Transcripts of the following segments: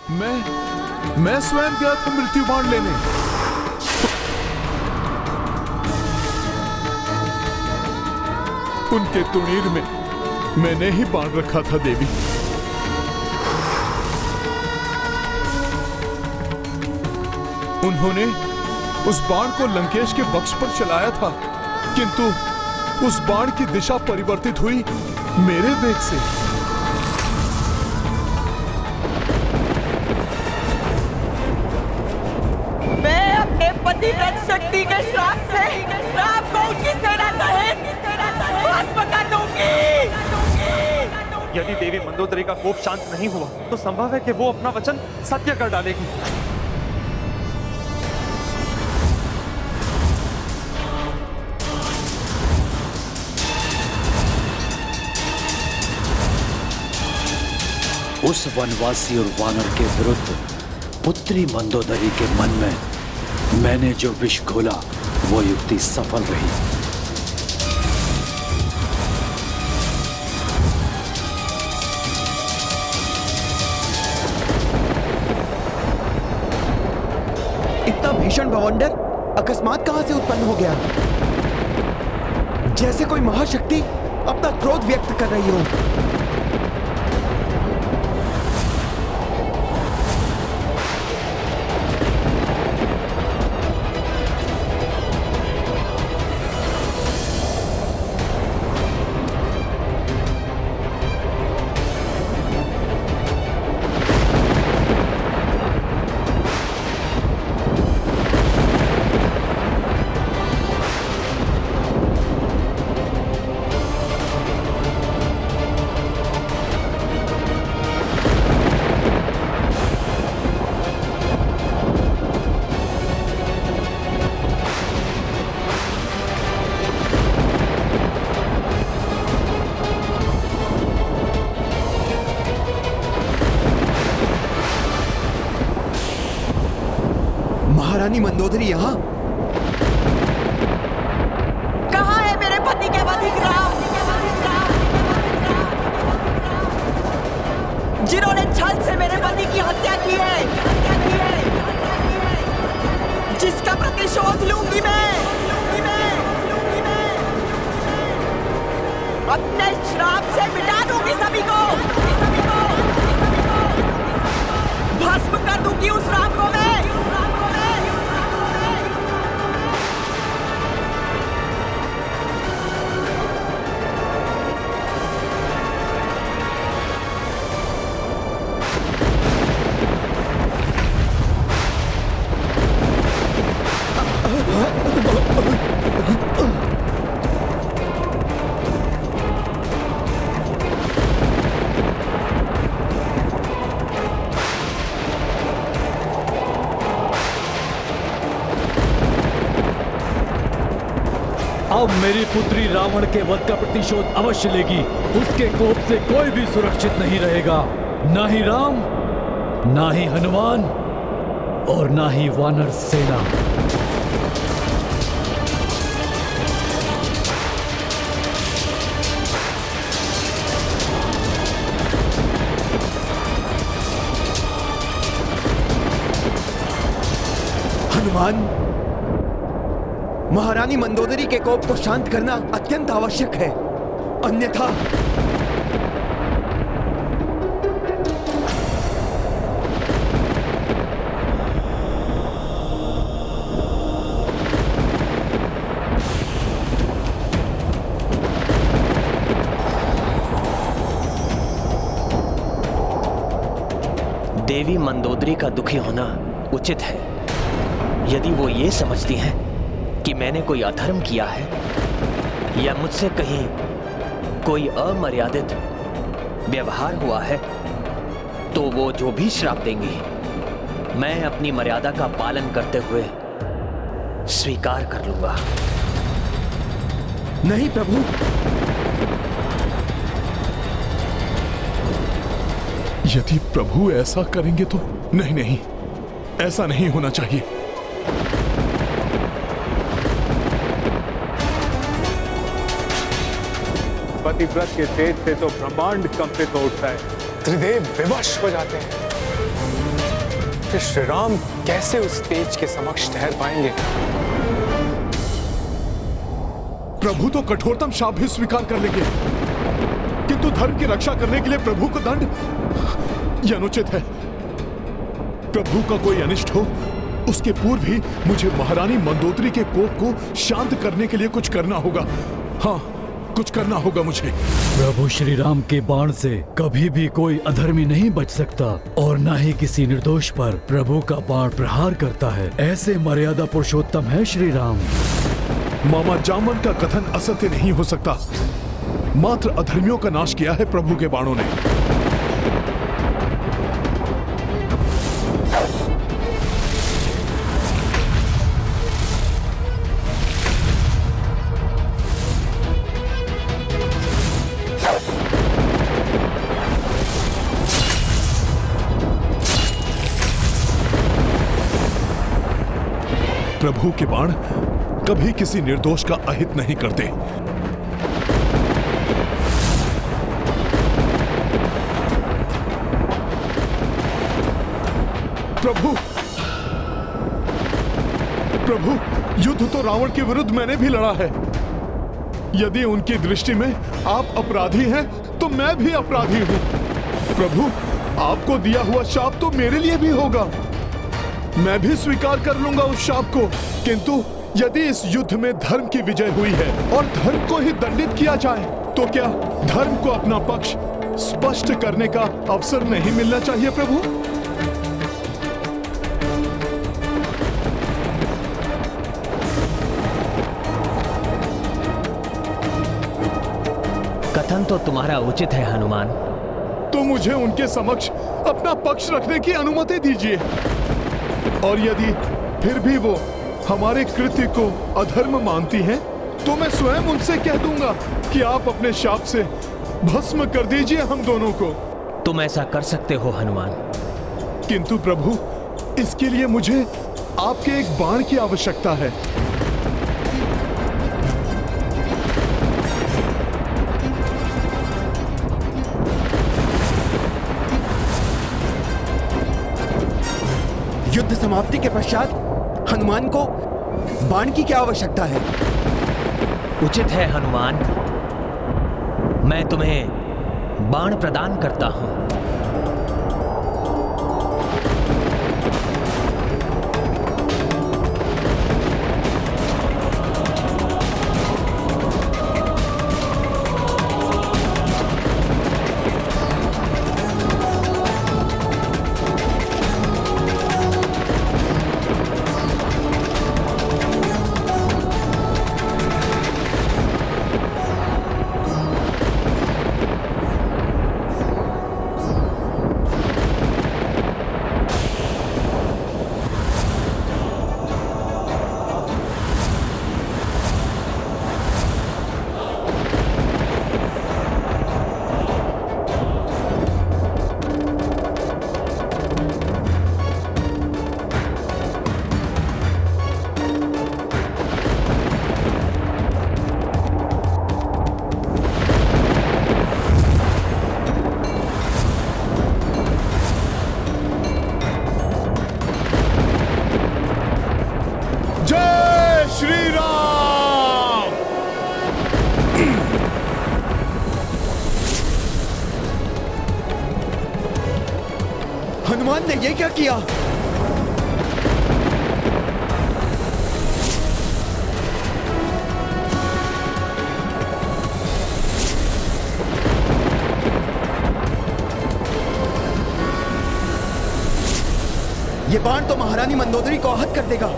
मैं स्वयं गया था मृत्यु बाण लेने। उनके तुणीर में मैंने ही बाण रखा था देवी। उन्होंने उस बाण को लंकेश के वक्ष पर चलाया था, किंतु उस बाण की दिशा परिवर्तित हुई मेरे वेग से। मैं अपने पतिव्रत शक्ति के श्राप से आपको उनकी सेना सहित भस्म कर दूंगी। यदि देवी मंदोदरी का कोप शांत नहीं हुआ तो संभव है कि वो अपना वचन सत्य कर डालेगी। उस वनवासी और वानर के विरुद्ध पुत्री मंदोदरी के मन में मैंने जो विष घोला वो युक्ति सफल रही। इतना भीषण बवंडर अकस्मात कहां से उत्पन्न हो गया? जैसे कोई महाशक्ति अपना क्रोध व्यक्त कर रही हो। महारानी मंदोदरी यहाँ? कहाँ है मेरे पति के वधिग्राम, जिन्होंने छल से मेरे पति की हत्या की है? जिसका प्रतिशोध लूंगी मैं। अपने श्राप से मिटा दूंगी सभी को, भस्म कर दूंगी उस राम को मैं। अब मेरी पुत्री रावण के वध का प्रतिशोध अवश्य लेगी। उसके कोप से कोई भी सुरक्षित नहीं रहेगा, ना ही राम, ना ही हनुमान और ना ही वानर सेना। हनुमान, महारानी मंदोदरी के कोप को शांत करना अत्यंत आवश्यक है, अन्यथा देवी मंदोदरी का दुखी होना उचित है। यदि वो ये समझती हैं कि मैंने कोई अधर्म किया है या मुझसे कहीं कोई अमर्यादित व्यवहार हुआ है, तो वो जो भी श्राप देंगी मैं अपनी मर्यादा का पालन करते हुए स्वीकार कर लूंगा। नहीं प्रभु, यदि प्रभु ऐसा करेंगे तो नहीं, ऐसा नहीं होना चाहिए। पतिव्रत के तेज से तो ब्रह्मांड कंपित हो उठता है। त्रिदेव विवश हो जाते हैं। फिर श्री राम कैसे उस तेज के समक्ष ठहर पाएंगे? प्रभु तो कठोरतम शाप भी स्वीकार कर लेंगे, किंतु धर्म की रक्षा करने के लिए प्रभु को दंड, यह अनुचित है। प्रभु का कोई अनिष्ट हो उसके पूर्व ही मुझे महारानी मंदोदरी के कोप को शांत करने के लिए कुछ करना होगा। हाँ, कुछ करना होगा मुझे। प्रभु श्री राम के बाण से कभी भी कोई अधर्मी नहीं बच सकता और न ही किसी निर्दोष पर प्रभु का बाण प्रहार करता है। ऐसे मर्यादा पुरुषोत्तम है श्री राम। मामा जामवंत का कथन असत्य नहीं हो सकता। मात्र अधर्मियों का नाश किया है प्रभु के बाणों ने। प्रभु के बाण कभी किसी निर्दोष का अहित नहीं करते। प्रभु, प्रभु, युद्ध तो रावण के विरुद्ध मैंने भी लड़ा है। यदि उनकी दृष्टि में आप अपराधी हैं, तो मैं भी अपराधी हूं। प्रभु, आपको दिया हुआ शाप तो मेरे लिए भी होगा। मैं भी स्वीकार कर लूंगा उस शाप को, किंतु यदि इस युद्ध में धर्म की विजय हुई है और धर्म को ही दंडित किया जाए, तो क्या धर्म को अपना पक्ष स्पष्ट करने का अवसर नहीं मिलना चाहिए? प्रभु, कथन तो तुम्हारा उचित है हनुमान। तो मुझे उनके समक्ष अपना पक्ष रखने की अनुमति दीजिए। और यदि फिर भी वो हमारे कृत्य को अधर्म मानती हैं, तो मैं स्वयं उनसे कह दूंगा कि आप अपने शाप से भस्म कर दीजिए हम दोनों को। तुम ऐसा कर सकते हो हनुमान। किंतु प्रभु, इसके लिए मुझे आपके एक बाण की आवश्यकता है। युद्ध समाप्ति के पश्चात हनुमान को बाण की क्या आवश्यकता है? उचित है हनुमान, मैं तुम्हें बाण प्रदान करता हूं। हनुमान ने ये क्या किया? ये बाण तो महारानी मंदोदरी को आहत कर देगा।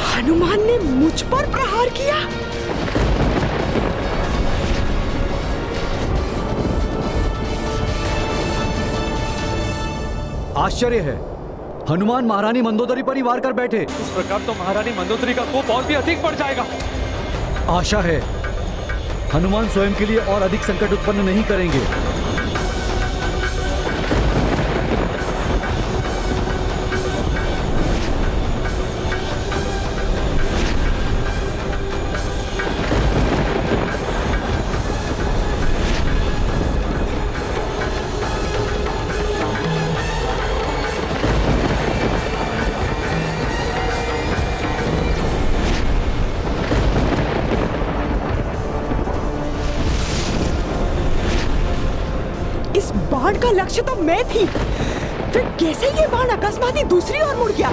हनुमान ने मुझ पर प्रहार किया। आश्चर्य है, हनुमान महारानी मंदोदरी पर ही वार कर बैठे। इस प्रकार तो महारानी मंदोदरी का कोप और भी अधिक बढ़ जाएगा। आशा है हनुमान स्वयं के लिए और अधिक संकट उत्पन्न नहीं करेंगे। बाण का लक्ष्य तो मैं थी, फिर कैसे ये बाण अकस्मात ही दूसरी ओर मुड़ गया?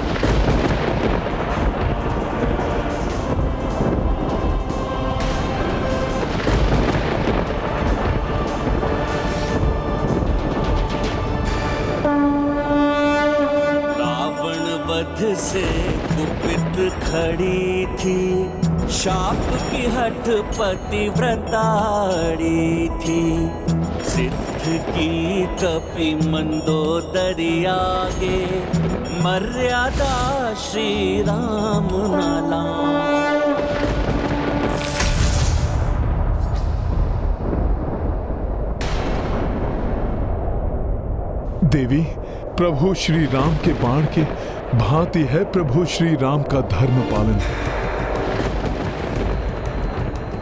रावण वध से कुपित खड़ी थी, शाप की हठ पतिव्रताड़ी थी। सिद्ध की कपि मंदोदरी आगे, मर्यादा श्री राम न लांघे। देवी, प्रभु श्री राम के बाण के भांति है प्रभु श्री राम का धर्म पालन।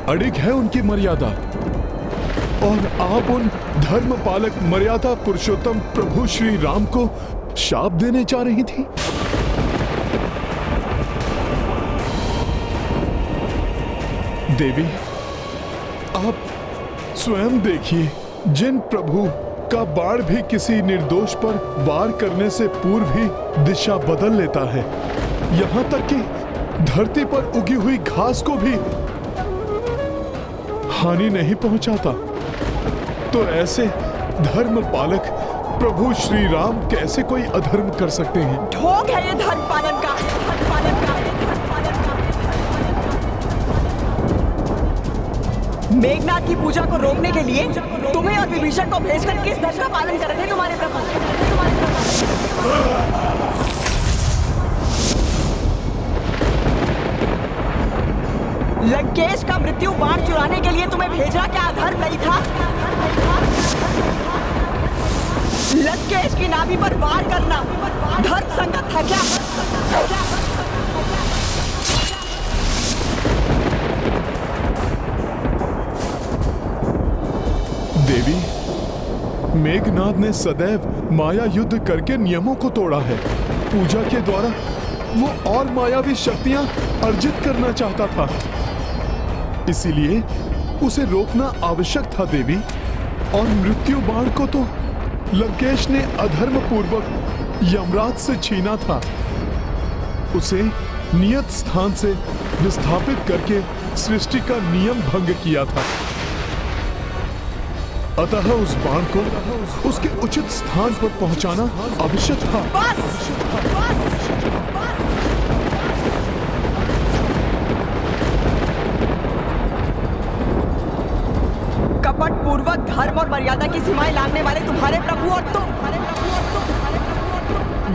अड़िग है उनकी मर्यादा, और आप उन धर्म पालक मर्यादा पुरुषोत्तम प्रभु श्री राम को शाप देने जा रही थी। देवी, आप स्वयं देखिए, जिन प्रभु का बाण भी किसी निर्दोष पर वार करने से पूर्व ही दिशा बदल लेता है, यहां तक कि धरती पर उगी हुई घास को भी हानि नहीं पहुंचाता, तो ऐसे धर्म पालक प्रभु श्री राम कैसे कोई अधर्म कर सकते हैं? ढोंग है ये धर्म पालन का, धर्म पालन का, धर्म पालन का। मेघनाथ की पूजा को रोकने के लिए तुम्हें और विभीषण को भेजकर किस धर्म का पालन कर रहे थे तुम्हारे प्रभु? लंकेश का मृत्यु बाण चुराने के लिए तुम्हें भेजना क्या अधर्म नहीं था? लंकेश की नाभि पर वार करना धर्म संगत था क्या? देवी, मेघनाद ने सदैव माया युद्ध करके नियमों को तोड़ा है। पूजा के द्वारा वो और मायावी शक्तियां अर्जित करना चाहता था, इसीलिए उसे रोकना आवश्यक था देवी। और मृत्यु बाण को तो लंकेश ने अधर्म पूर्वक यमराज से छीना था, उसे नियत स्थान से विस्थापित करके सृष्टि का नियम भंग किया था। अतः उस बाण को उसके उचित स्थान पर पहुंचाना आवश्यक था। कपट पूर्वक धर्म और मर्यादा की सीमाएं लांघने वाले तुम्हारे प्रभु और तुम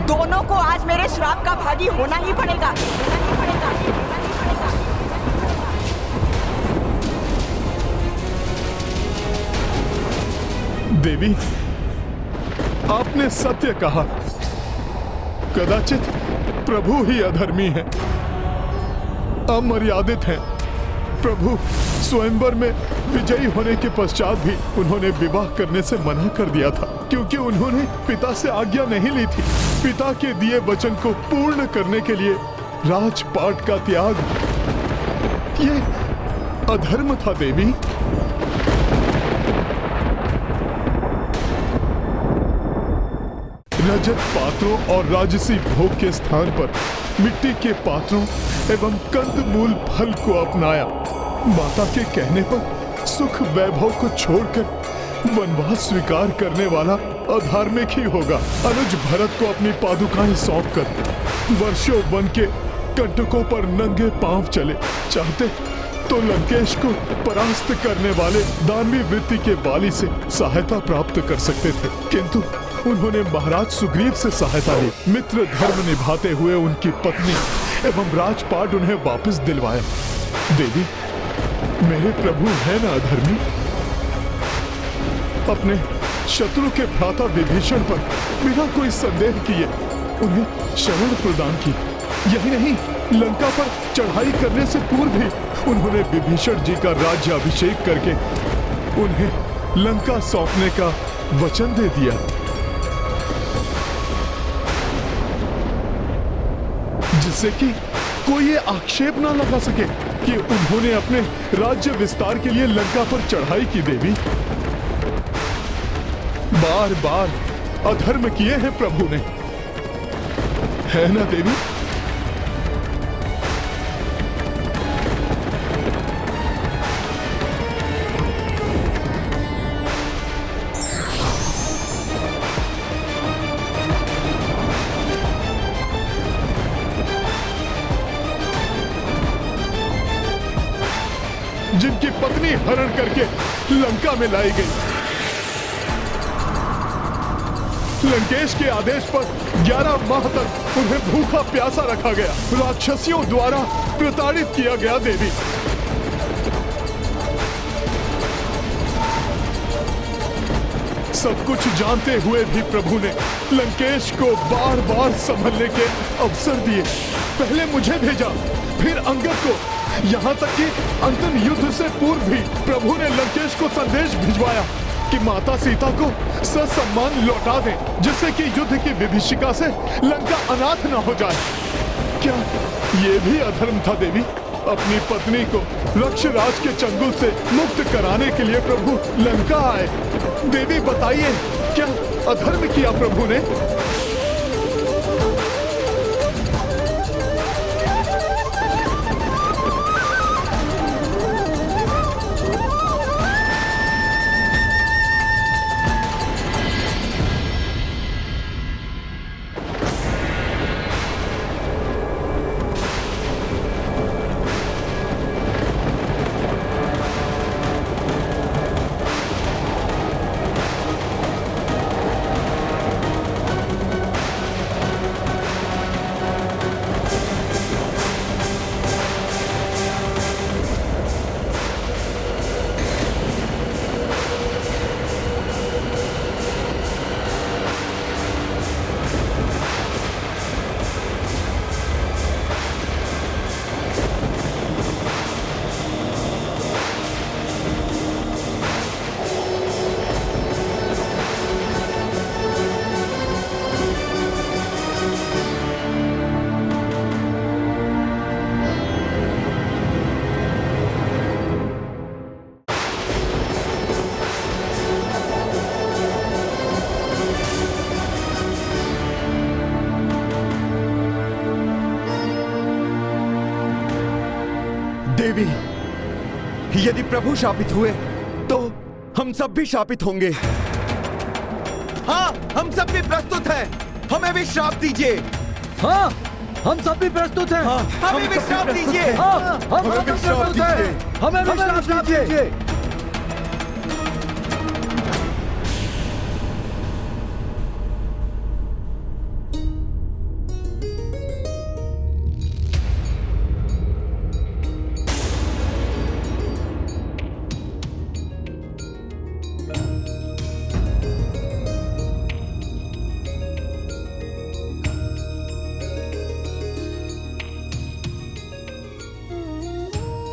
दोनों को आज मेरे श्राप का भागी होना ही पड़ेगा। देवी, आपने सत्य कहा। कदाचित प्रभु ही अधर्मी हैं, अमर्यादित हैं। प्रभु स्वयंवर में विजयी होने के पश्चात भी उन्होंने विवाह करने से मना कर दिया था, क्योंकि उन्होंने पिता से आज्ञा नहीं ली थी। पिता के दिए वचन को पूर्ण करने के लिए राजपाट का त्याग, ये अधर्म था देवी। रजत पात्रों और राजसी भोग के स्थान पर मिट्टी के पात्रों एवं कंदमूल फल को अपनाया। माता के कहने पर सुख वैभव को छोड़कर वनवास स्वीकार करने वाला अधार्मिक ही होगा। अनुज भरत को अपनी पादुकाएं सौंपकर वर्षों वन के कंटकों पर नंगे पांव चले। चाहते तो लंकेश को परास्त करने वाले दानवी वृत्ति के बाली से सहायता प्राप्त कर सकते थे, किंतु उन्होंने महाराज सुग्रीव से सहायता ली। मित्र धर्म निभाते हुए उनकी पत्नी एवं राजपाट उन्हें वापस दिलवाया। देवी, मेरे प्रभु है ना अधर्मी? अपने शत्रु के भ्राता विभीषण पर बिना कोई संदेह किए उन्हें शरण प्रदान की। यही नहीं, लंका पर चढ़ाई करने से पूर्व भी उन्होंने विभीषण जी का राज्याभिषेक करके उन्हें लंका सौंपने का वचन दे दिया, जिससे कि कोई ये आक्षेप ना लगा सके कि उन्होंने अपने राज्य विस्तार के लिए लंका पर चढ़ाई की। देवी, बार बार अधर्म किए हैं प्रभु ने, है ना देवी? जिनकी पत्नी हरण करके लंका में लाई गई, लंकेश के आदेश पर 11 माह तक उन्हें भूखा प्यासा रखा गया, राक्षसियों द्वारा प्रताड़ित किया गया। देवी, सब कुछ जानते हुए भी प्रभु ने लंकेश को बार बार संभलने के अवसर दिए। पहले मुझे भेजा, फिर अंगद को, यहाँ तक कि अंतिम युद्ध से पूर्व भी प्रभु ने लंकेश को संदेश भिजवाया कि माता सीता को ससम्मान लौटा दें, जिससे कि युद्ध की विभीषिका से लंका अनाथ न हो जाए। क्या ये भी अधर्म था देवी? अपनी पत्नी को रक्षराज के चंगुल से मुक्त कराने के लिए प्रभु लंका आए। देवी बताइए, क्या अधर्म किया प्रभु ने? देवी, यदि प्रभु शापित हुए तो हम सब भी शापित होंगे। हाँ, हम सब भी प्रस्तुत हैं। हमें भी श्राप दीजिए। हाँ, हम सब भी प्रस्तुत हैं। हाँ, हमें भी श्राप दीजिए। हाँ, हम भी प्रस्तुत हैं। हमें भी श्राप दीजिए।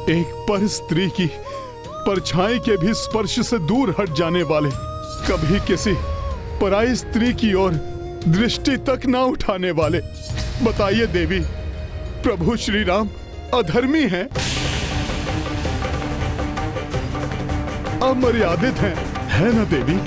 एक पर स्त्री की परछाई के भी स्पर्श से दूर हट जाने वाले, कभी किसी पराई स्त्री की ओर दृष्टि तक ना उठाने वाले, बताइए देवी, प्रभु श्री राम अधर्मी हैं, अमर्यादित हैं, है ना देवी?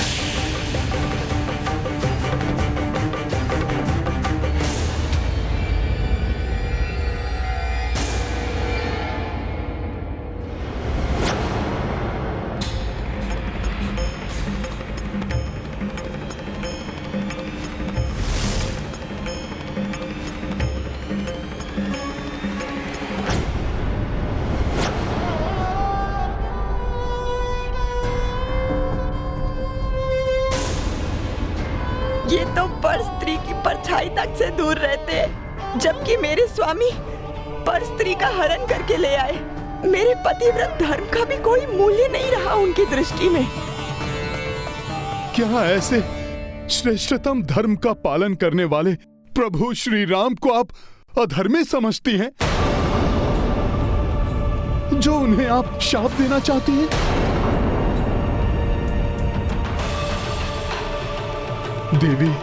ये तो पर स्त्री की परछाई तक से दूर रहते हैं, जबकि मेरे स्वामी पर स्त्री का हरण करके ले आए। मेरे पतिव्रत धर्म का भी कोई मूल्य नहीं रहा उनकी दृष्टि में। क्या ऐसे श्रेष्ठतम धर्म का पालन करने वाले प्रभु श्री राम को आप अधर्मी समझती हैं, जो उन्हें आप शाप देना चाहती हैं? देवी,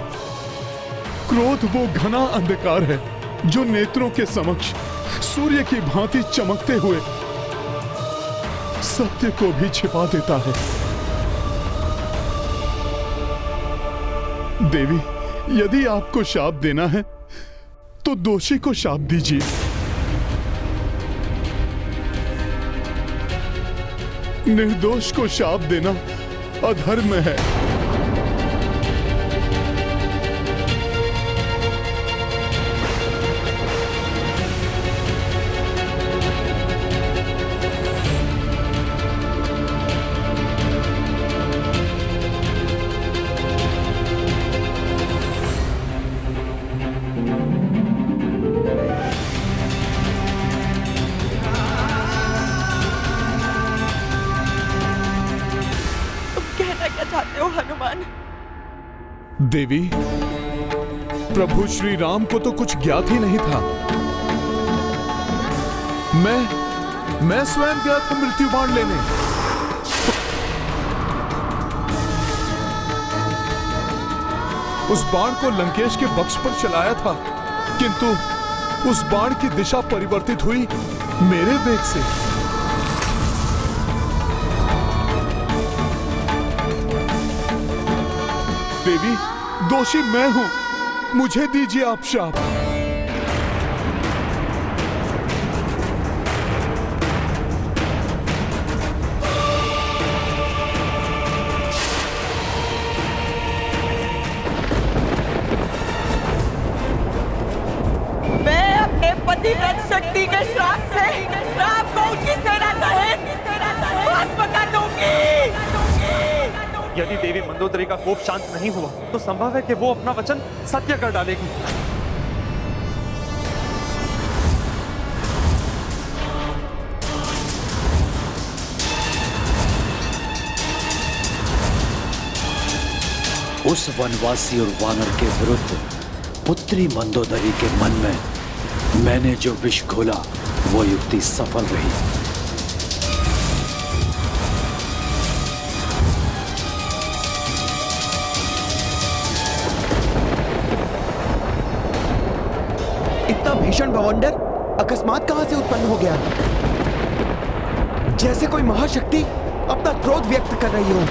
क्रोध वो घना अंधकार है जो नेत्रों के समक्ष सूर्य की भांति चमकते हुए सत्य को भी छिपा देता है। देवी, यदि आपको शाप देना है तो दोषी को शाप दीजिए। निर्दोष को शाप देना अधर्म है। देवी, प्रभु श्री राम को तो कुछ ज्ञात ही नहीं था। मैं स्वयं गया था मृत्यु बाण लेने। उस बाण को लंकेश के बक्ष पर चलाया था, किंतु उस बाण की दिशा परिवर्तित हुई मेरे वेग से। देवी, दोषी मैं हूं, मुझे दीजिए आप शाप। मैं अपने पतिव्रत शक्ति के श्राप से राम को उनकी सेना सहित भस्म कर दूंगी। यदि देवी मंदोदरी का कोप शांत नहीं हुआ तो संभव है कि वो अपना वचन सत्य कर डालेगी। उस वनवासी और वानर के विरुद्ध पुत्री मंदोदरी के मन में मैंने जो विष घोला वो युक्ति सफल रही। इतना भीषण बवंडर अकस्मात कहां से उत्पन्न हो गया? जैसे कोई महाशक्ति अपना क्रोध व्यक्त कर रही हो।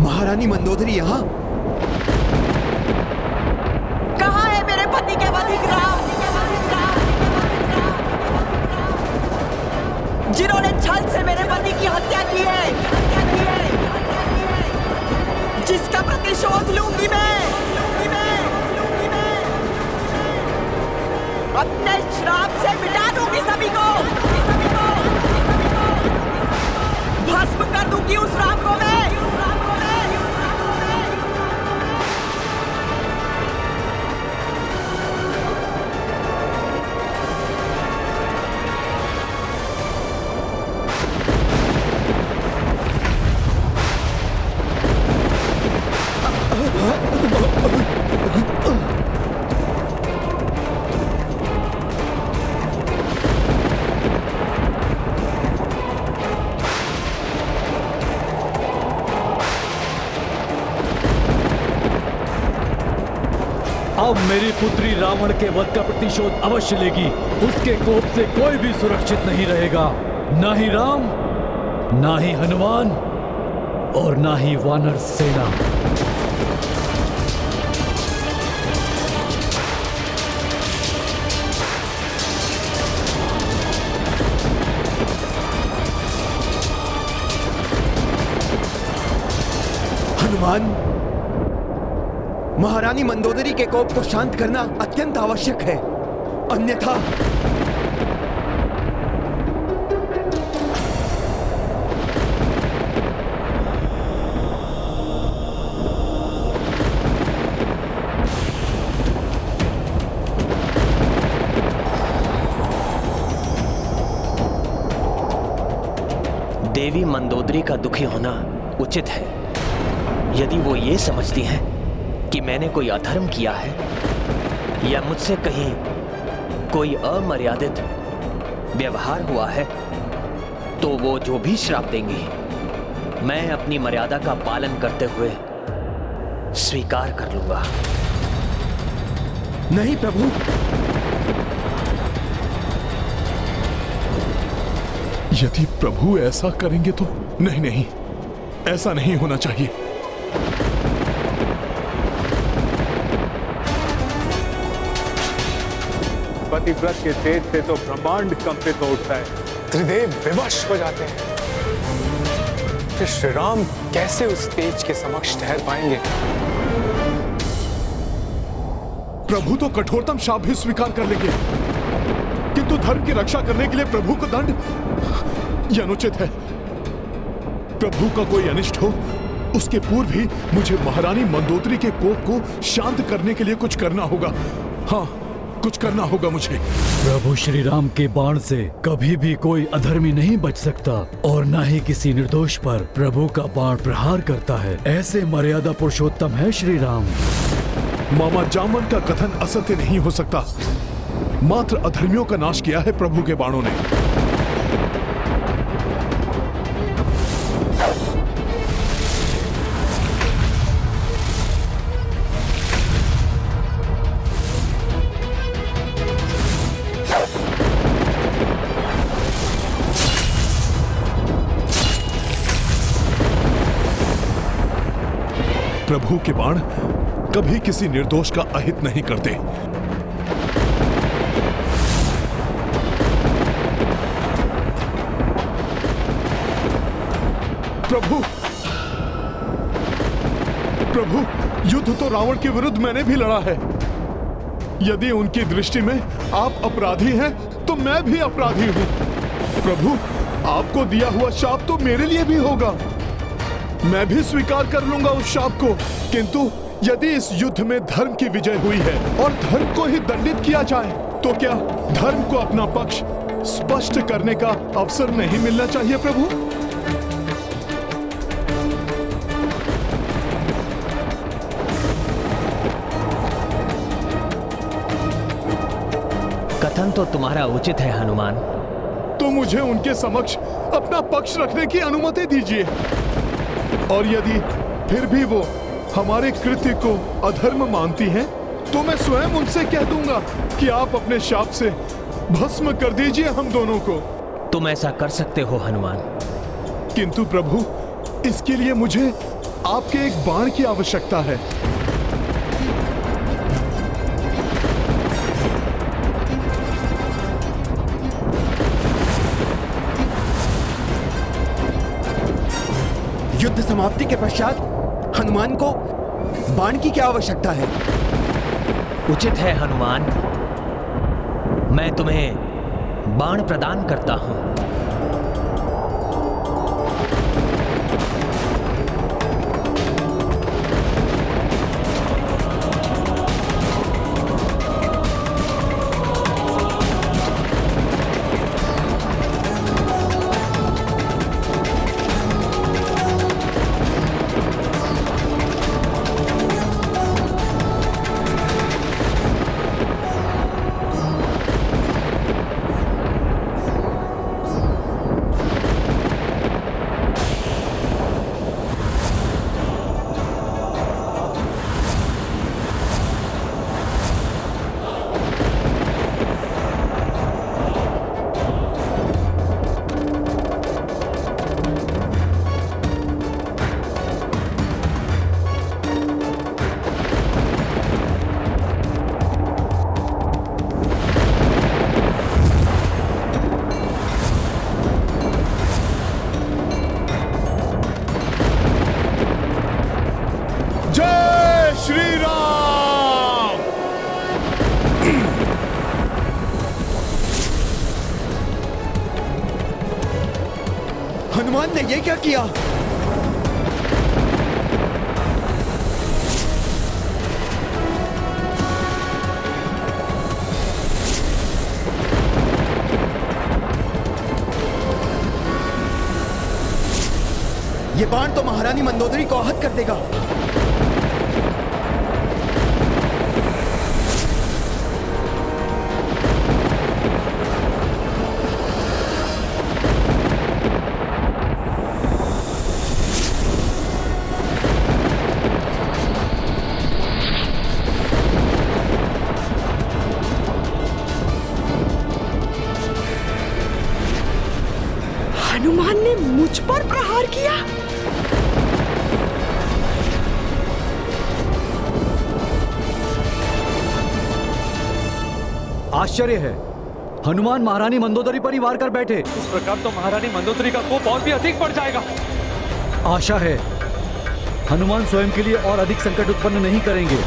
महारानी मंदोदरी यहाँ? कहाँ है मेरे पति के वधिक राम, जिन्होंने छल से मेरे पति की हत्या की है? जिसका प्रतिशोध लूंगी मैं। अपने श्राप से मिटा दूंगी सभी को, भस्म कर दूंगी उस राम को मैं। मेरी पुत्री रावण के वध का प्रतिशोध अवश्य लेगी। उसके कोप से कोई भी सुरक्षित नहीं रहेगा, ना ही राम, ना ही हनुमान और ना ही वानर सेना। हनुमान, महारानी मंदोदरी के कोप को शांत करना अत्यंत आवश्यक है, अन्यथा देवी मंदोदरी का दुखी होना उचित है। यदि वो ये समझती हैं कि मैंने कोई अधर्म किया है या मुझसे कहीं कोई अमर्यादित व्यवहार हुआ है, तो वो जो भी श्राप देंगी मैं अपनी मर्यादा का पालन करते हुए स्वीकार कर लूंगा। नहीं प्रभु, यदि प्रभु ऐसा करेंगे तो नहीं, नहीं, ऐसा नहीं होना चाहिए। पतिव्रत के तेज से तो ब्रह्मांड कंपित हो उठता है। त्रिदेव विवश हो जाते हैं। फिर श्री राम कैसे उस तेज के समक्ष ठहर पाएंगे? प्रभु तो कठोरतम शाप भी स्वीकार कर लेंगे, किंतु धर्म की रक्षा करने के लिए प्रभु को दंड, यह अनुचित है। प्रभु का कोई अनिष्ट हो उसके पूर्व ही मुझे महारानी मंदोदरी के कोप को शांत करने के लिए कुछ करना होगा। हाँ, कुछ करना होगा मुझे। प्रभु श्री राम के बाण से कभी भी कोई अधर्मी नहीं बच सकता और न ही किसी निर्दोष पर प्रभु का बाण प्रहार करता है। ऐसे मर्यादा पुरुषोत्तम है श्री राम। मामा जामवंत का कथन असत्य नहीं हो सकता। मात्र अधर्मियों का नाश किया है प्रभु के बाणों ने। प्रभु के बाण कभी किसी निर्दोष का अहित नहीं करते। प्रभु, प्रभु, युद्ध तो रावण के विरुद्ध मैंने भी लड़ा है। यदि उनकी दृष्टि में आप अपराधी हैं, तो मैं भी अपराधी हूं। प्रभु, आपको दिया हुआ शाप तो मेरे लिए भी होगा। मैं भी स्वीकार कर लूंगा उस शाप को, किंतु यदि इस युद्ध में धर्म की विजय हुई है और धर्म को ही दंडित किया जाए, तो क्या धर्म को अपना पक्ष स्पष्ट करने का अवसर नहीं मिलना चाहिए प्रभु? कथन तो तुम्हारा उचित है हनुमान। तो मुझे उनके समक्ष अपना पक्ष रखने की अनुमति दीजिए। और यदि फिर भी वो हमारे कृत्य को अधर्म मानती हैं, तो मैं स्वयं उनसे कह दूंगा कि आप अपने शाप से भस्म कर दीजिए हम दोनों को। तुम ऐसा कर सकते हो हनुमान। किंतु प्रभु, इसके लिए मुझे आपके एक बाण की आवश्यकता है। युद्ध समाप्ति के पश्चात हनुमान को बाण की क्या आवश्यकता है? उचित है हनुमान, मैं तुम्हें बाण प्रदान करता हूं। आपने ये क्या किया? ये बाण तो महारानी मंदोदरी को आहत कर देगा। हनुमान ने मुझ पर प्रहार किया। आश्चर्य है, हनुमान महारानी मंदोदरी पर ही वार कर बैठे। इस प्रकार तो महारानी मंदोदरी का कोप और भी अधिक बढ़ जाएगा। आशा है हनुमान स्वयं के लिए और अधिक संकट उत्पन्न नहीं करेंगे।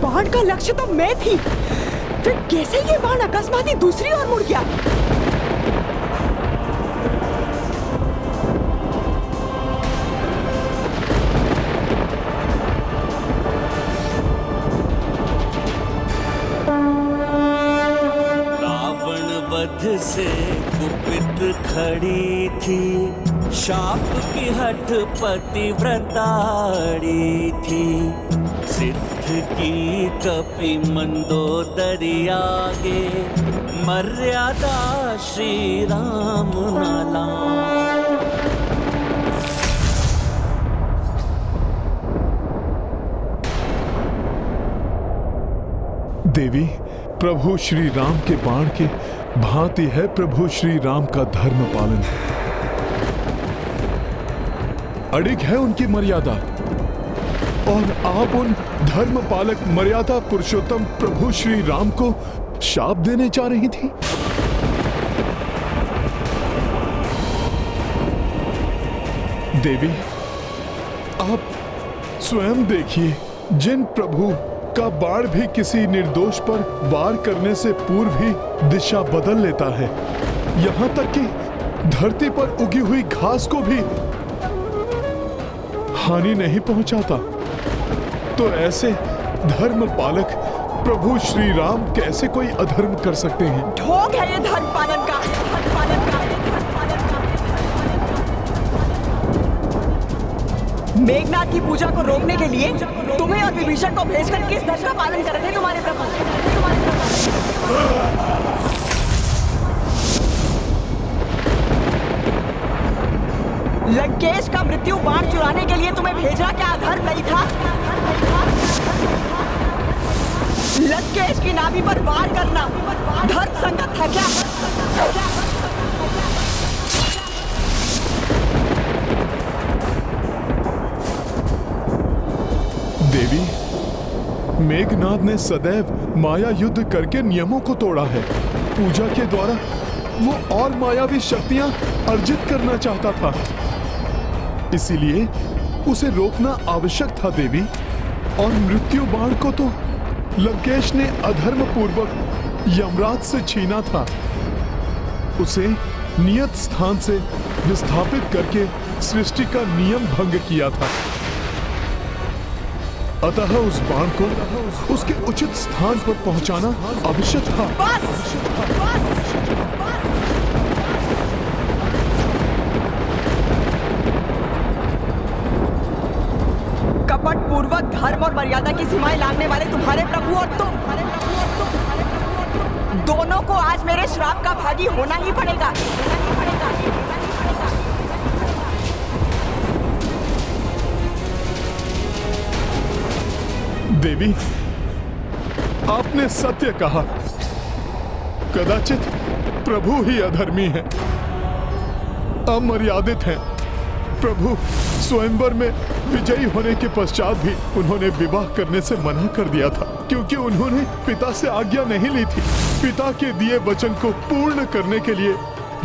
बाण का लक्ष्य तो मैं थी, फिर कैसे ये बाण अकस्मात ही दूसरी ओर मुड़ गया? रावण वध से कुपित खड़ी थी, शाप की हठ पतिव्रताड़ी थी। सिद्ध की कपि मंदोदरी आगे, मर्यादा श्री राम न लांघे। देवी, प्रभु श्री राम के बाण के भांति है प्रभु श्री राम का धर्म पालन। अड़िग है उनकी मर्यादा, और आप उन धर्म पालक मर्यादा पुरुषोत्तम प्रभु श्री राम को शाप देने जा रही थी। देवी, आप स्वयं देखिए, जिन प्रभु का बाण भी किसी निर्दोष पर वार करने से पूर्व ही दिशा बदल लेता है, यहां तक कि धरती पर उगी हुई घास को भी हानि नहीं पहुंचाता, तो ऐसे धर्म पालक प्रभु श्री राम कैसे कोई अधर्म कर सकते हैं? ढोंग है ये धर्म पालन का, धर्म पालन का। मेघनाथ की पूजा को रोकने के लिए तुम्हें और विभीषण को भेजकर किस धर्म का पालन कर रहे थे तुम्हारे प्रभु? लंकेश का मृत्यु बाण चुराने के लिए तुम्हें भेजना क्या अधर्म नहीं था? लंकेश की नाभि पर वार करना धर्म संगत था क्या? देवी, मेघनाद ने सदैव माया युद्ध करके नियमों को तोड़ा है। पूजा के द्वारा वो और मायावी शक्तियां अर्जित करना चाहता था, इसीलिए उसे रोकना आवश्यक था देवी। और मृत्यु बाण को तो लंकेश ने अधर्म पूर्वक यमराज से छीना था, उसे नियत स्थान से विस्थापित करके सृष्टि का नियम भंग किया था। अतः उस बाण को उसके उचित स्थान पर पहुंचाना आवश्यक था। कपट पूर्वक धर्म और मर्यादा की सीमाएं लांघने वाले तुम्हारे प्रभु और तुम दोनों को आज मेरे श्राप का भागी होना ही पड़ेगा। देवी, आपने सत्य कहा, कदाचित प्रभु ही अधर्मी है। अमर्यादित हैं। प्रभु, स्वयंवर में विजयी होने के पश्चात भी उन्होंने विवाह करने से मना कर दिया था, क्योंकि उन्होंने पिता से आज्ञा नहीं ली थी। पिता के दिए वचन को पूर्ण करने के लिए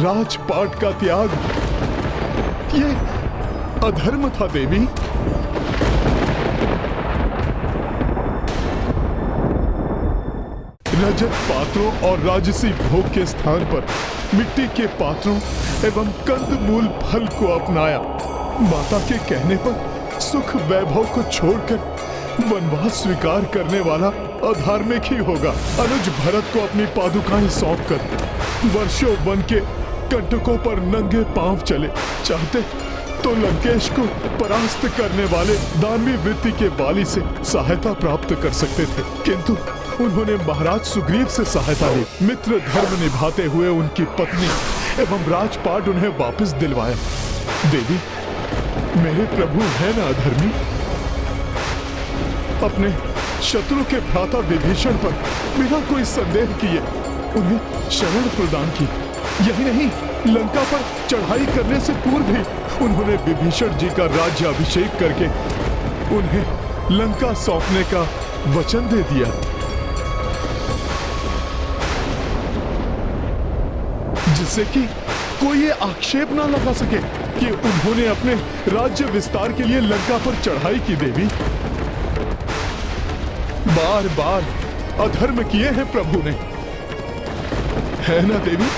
राजपाट का त्याग, ये अधर्म था देवी। रजत पात्रों और राजसी भोग के स्थान पर मिट्टी के पात्रों एवं कंदमूल फल को अपनाया। माता के कहने पर सुख वैभव को छोड़कर वनवास स्वीकार करने वाला अधार्मिक ही होगा। अनुज भरत को अपनी पादुकाएं सौंपकर वर्षों वन के कंटकों पर नंगे पांव चले। चाहते तो लंकेश को परास्त करने वाले दानवी वृत्ति के बाली से सहायता प्राप्त कर सकते थे, किंतु उन्होंने महाराज सुग्रीव से सहायता ली। मित्र धर्म निभाते हुए उनकी पत्नी एवं राजपाट उन्हें वापस दिलवाया। देवी, मेरे प्रभु है ना अधर्मी? अपने शत्रु के भ्राता विभीषण पर बिना कोई संदेह किए उन्हें शरण प्रदान की। यही नहीं, लंका पर चढ़ाई करने से पूर्व ही उन्होंने विभीषण जी का राज्य अभिषेक करके उन्हें लंका सौंपने का वचन दे दिया, जिससे कि कोई ये आक्षेप ना लगा सके कि उन्होंने अपने राज्य विस्तार के लिए लंका पर चढ़ाई की। देवी, बार बार अधर्म किए हैं प्रभु ने, है ना देवी?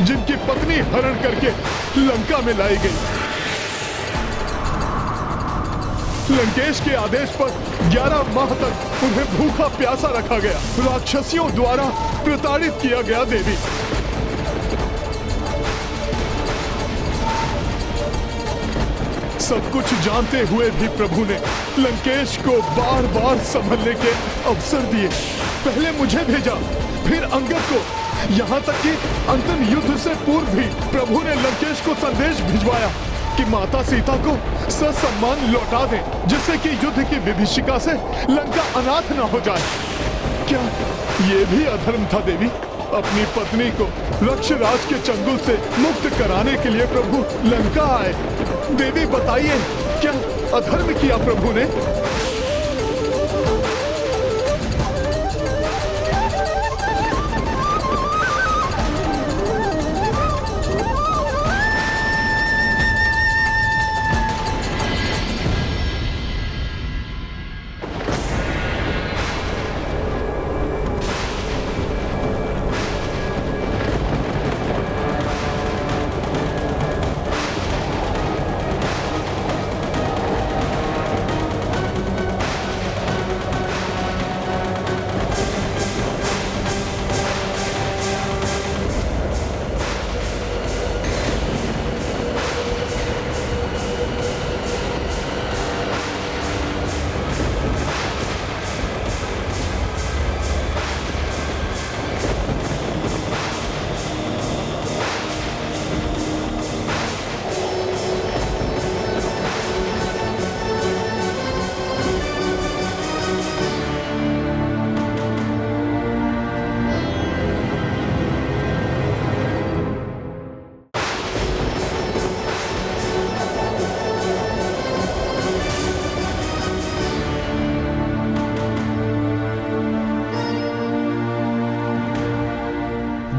जिनकी पत्नी हरण करके लंका में लाई गई। लंकेश के आदेश पर 11 माह तक उन्हें भूखा प्यासा रखा गया, राक्षसियों द्वारा प्रताड़ित किया गया। देवी, सब कुछ जानते हुए भी प्रभु ने लंकेश को बार बार संभलने के अवसर दिए। पहले मुझे भेजा, फिर अंगद को, यहाँ तक कि अंतिम युद्ध से पूर्व भी प्रभु ने लंकेश को संदेश भिजवाया कि माता सीता को ससम्मान लौटा दें, जिससे कि युद्ध की विभीषिका से लंका अनाथ न हो जाए। क्या ये भी अधर्म था देवी? अपनी पत्नी को रक्षराज के चंगुल से मुक्त कराने के लिए प्रभु लंका आए। देवी बताइए, क्या अधर्म किया प्रभु ने?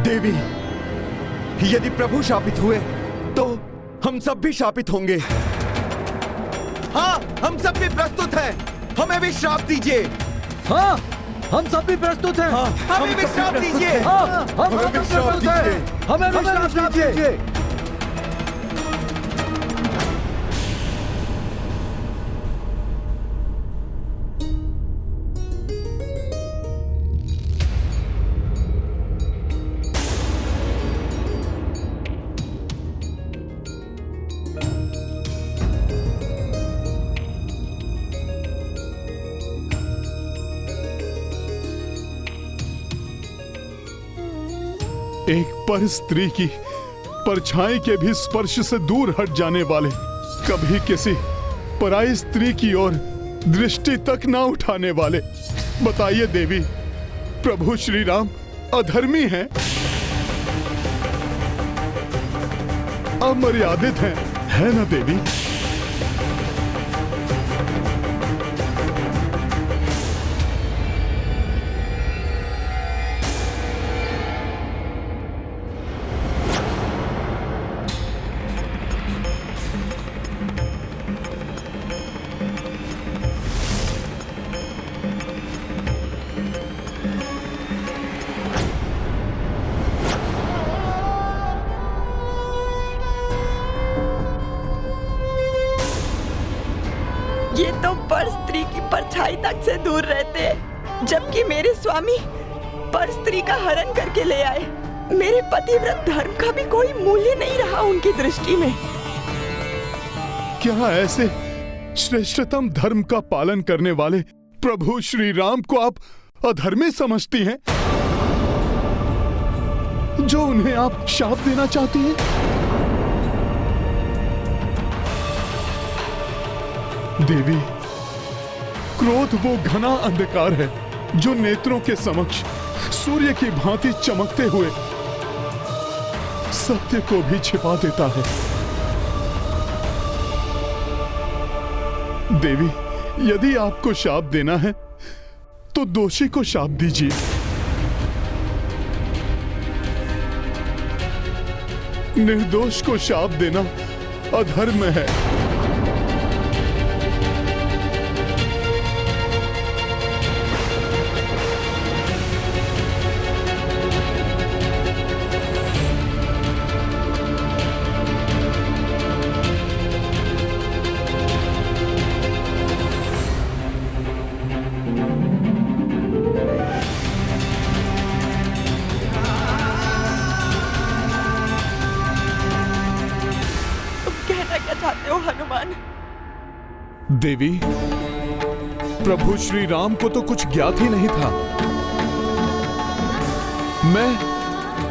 देवी, यदि प्रभु शापित हुए तो हम सब भी शापित होंगे। हाँ, हम सब भी प्रस्तुत हैं। हमें भी श्राप दीजिए। हाँ, हम सब भी प्रस्तुत हैं। हाँ, हमें भी श्राप दीजिए। हाँ, हम भी प्रस्तुत हैं। हमें भी श्राप दीजिए। एक पर स्त्री की परछाई के भी स्पर्श से दूर हट जाने वाले, कभी किसी पराई स्त्री की ओर दृष्टि तक ना उठाने वाले, बताइए देवी, प्रभु श्री राम अधर्मी हैं, अमर्यादित हैं, है ना देवी? ये तो पर स्त्री की परछाई तक से दूर रहते, जबकि मेरे स्वामी पर स्त्री का हरण करके ले आए। मेरे पतिव्रत धर्म का भी कोई मूल्य नहीं रहा उनकी दृष्टि में। क्या ऐसे श्रेष्ठतम धर्म का पालन करने वाले प्रभु श्री राम को आप अधर्मी समझती हैं, जो उन्हें आप शाप देना चाहती हैं? देवी, क्रोध वो घना अंधकार है जो नेत्रों के समक्ष सूर्य की भांति चमकते हुए सत्य को भी छिपा देता है। देवी, यदि आपको शाप देना है तो दोषी को शाप दीजिए। निर्दोष को शाप देना अधर्म है। हनुमान। देवी, प्रभु श्री राम को तो कुछ ज्ञात ही नहीं था।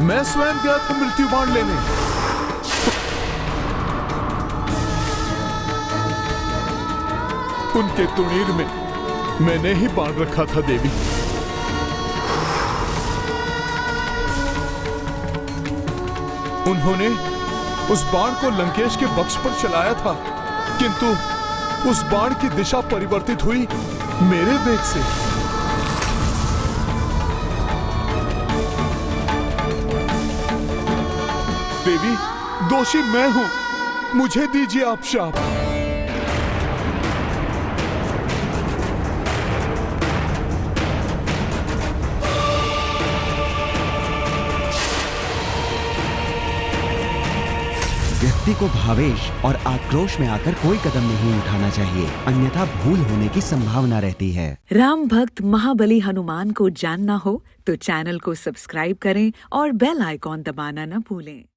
मैं स्वयं गया था मृत्यु बाण लेने। उनके तुणीर में मैंने ही बाण रखा था देवी। उन्होंने उस बाण को लंकेश के वक्ष पर चलाया था, किंतु उस बाण की दिशा परिवर्तित हुई मेरे वेग से। देवी, दोषी मैं हूं, मुझे दीजिए आप शाप। व्यक्ति को भावेश और आक्रोश में आकर कोई कदम नहीं उठाना चाहिए, अन्यथा भूल होने की संभावना रहती है। राम भक्त महाबली हनुमान को जानना हो तो चैनल को सब्सक्राइब करें और बेल आइकॉन दबाना न भूलें।